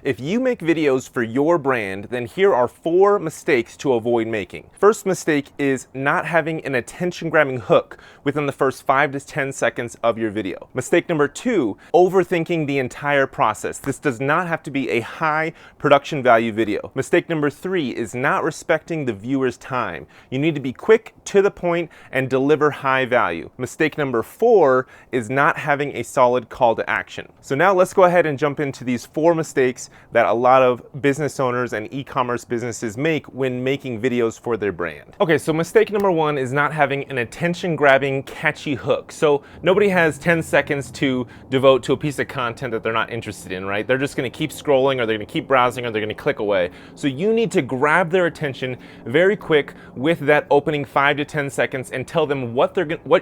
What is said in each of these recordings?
If you make videos for your brand, then here are 4 mistakes to avoid making. First mistake is not having an attention-grabbing hook within the first 5 to 10 seconds of your video. Mistake number 2, overthinking the entire process. This does not have to be a high production value video. Mistake number 3 is not respecting the viewer's time. You need to be quick, to the point, and deliver high value. Mistake number 4 is not having a solid call to action. So now let's go ahead and jump into these 4 mistakes that a lot of business owners and e-commerce businesses make when making videos for their brand. Okay, so mistake number 1 is not having an attention-grabbing, catchy hook. So nobody has 10 seconds to devote to a piece of content that they're not interested in, right? They're just gonna keep scrolling, or they're gonna keep browsing, or they're gonna click away. So you need to grab their attention very quick with that opening 5 to 10 seconds and tell them what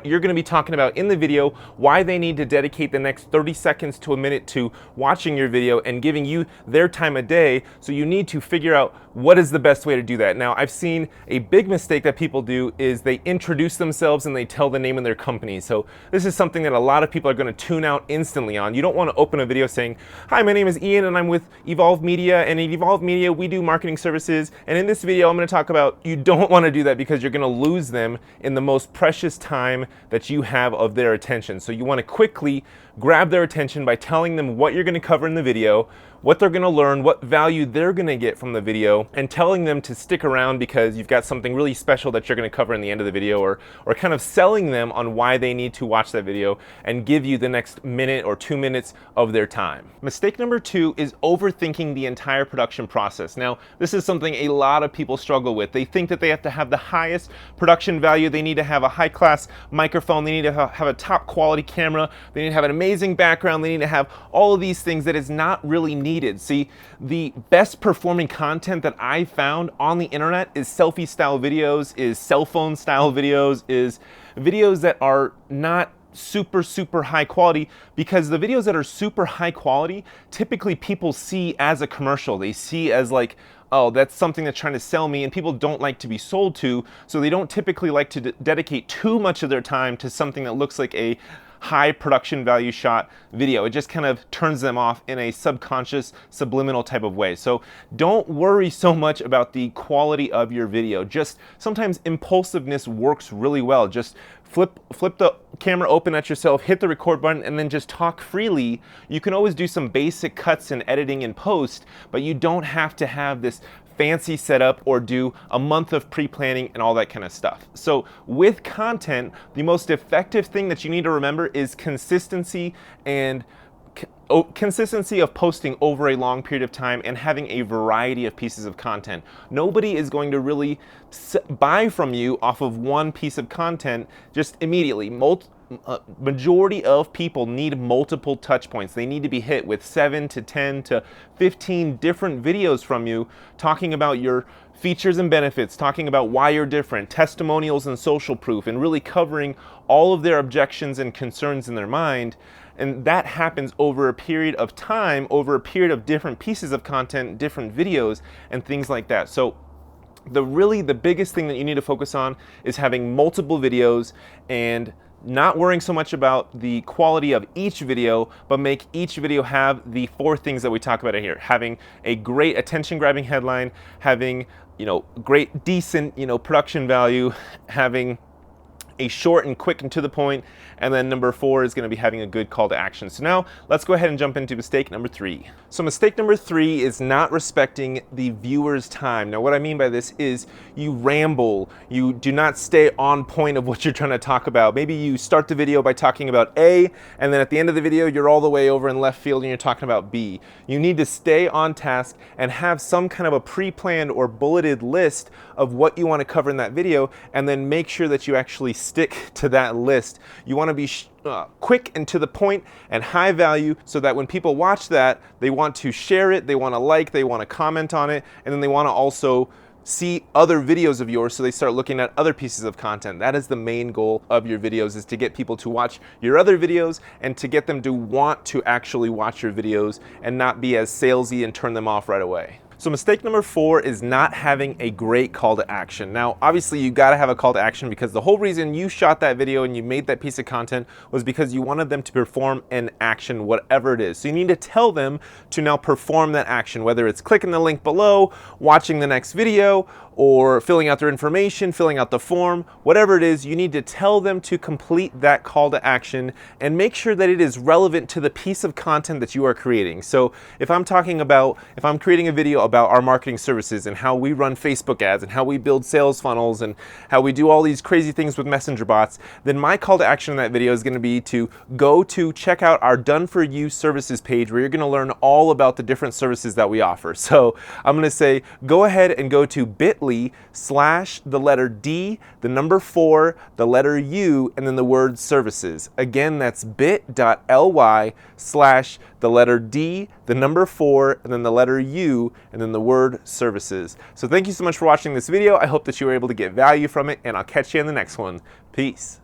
you're gonna be talking about in the video, why they need to dedicate the next 30 seconds to a minute to watching your video and giving you their time of day. So you need to figure out what is the best way to do that. Now, I've seen a big mistake that people do is they introduce themselves and they tell the name of their company. So this is something that a lot of people are going to tune out instantly on. You don't want to open a video saying, "Hi, my name is Ian and I'm with Evolve Media, and in Evolve Media we do marketing services, and in this video I'm going to talk about..." You don't want to do that because you're going to lose them in the most precious time that you have of their attention. So you want to quickly grab their attention by telling them what you're going to cover in the video, what they're going to learn, what value they're going to get from the video, and telling them to stick around because you've got something really special that you're going to cover in the end of the video, or kind of selling them on why they need to watch that video and give you the next minute or 2 minutes of their time. Mistake number 2 is overthinking the entire production process. Now, this is something a lot of people struggle with. They think that they have to have the highest production value, they need to have a high-class microphone, they need to have a top quality camera, they need to have an amazing background, they need to have all of these things that is not really needed. See, the best performing content that I found on the internet is selfie style videos, is cell phone style videos, is videos that are not super high quality, because the videos that are super high quality typically people see as a commercial. They see as like, oh, that's something that's trying to sell me, and people don't like to be sold to, so they don't typically like to dedicate too much of their time to something that looks like a high production value shot video. It just kind of turns them off in a subconscious, subliminal type of way. So don't worry so much about the quality of your video. Just sometimes impulsiveness works really well. Just flip the camera open at yourself, hit the record button, and then just talk freely. You can always do some basic cuts and editing in post, but you don't have to have this fancy setup or do a month of pre-planning and all that kind of stuff. So with content, the most effective thing that you need to remember is consistency, and consistency of posting over a long period of time and having a variety of pieces of content. Nobody is going to really buy from you off of one piece of content just immediately. Majority of people need multiple touch points. They need to be hit with 7 to 10 to 15 different videos from you, talking about your features and benefits, talking about why you're different, testimonials and social proof, and really covering all of their objections and concerns in their mind. And that happens over a period of time, over a period of different pieces of content, different videos, and things like that. So the biggest thing that you need to focus on is having multiple videos and not worrying so much about the quality of each video, but make each video have the 4 things that we talk about here. Having a great attention-grabbing headline, having, great, decent, production value, having a short and quick and to the point, and then number 4 is going to be having a good call to action. So now let's go ahead and jump into mistake number 3. So mistake number 3 is not respecting the viewer's time. Now what I mean by this is you ramble, you do not stay on point of what you're trying to talk about. Maybe you start the video by talking about A, and then at the end of the video you're all the way over in left field and you're talking about B. You need to stay on task and have some kind of a pre-planned or bulleted list of what you want to cover in that video, and then make sure that you actually stick to that list. You want to be quick and to the point and high value, so that when people watch that, they want to share it, they want to like, they want to comment on it, and then they want to also see other videos of yours, so they start looking at other pieces of content. That is the main goal of your videos, is to get people to watch your other videos and to get them to want to actually watch your videos and not be as salesy and turn them off right away. So mistake number 4 is not having a great call to action. Now, obviously you gotta have a call to action because the whole reason you shot that video and you made that piece of content was because you wanted them to perform an action, whatever it is. So you need to tell them to now perform that action, whether it's clicking the link below, watching the next video, or filling out their information, filling out the form, whatever it is, you need to tell them to complete that call to action and make sure that it is relevant to the piece of content that you are creating. So if I'm creating a video about our marketing services and how we run Facebook ads and how we build sales funnels and how we do all these crazy things with messenger bots, then my call to action in that video is going to be to go to check out our Done For You services page, where you're going to learn all about the different services that we offer. So I'm going to say, go ahead and go to bit.ly/D, the number 4, the letter U, and then the word services. Again, that's bit.ly/the letter D, the number 4, and then the letter U, and then the word services. So thank you so much for watching this video. I hope that you were able to get value from it, and I'll catch you in the next one. Peace.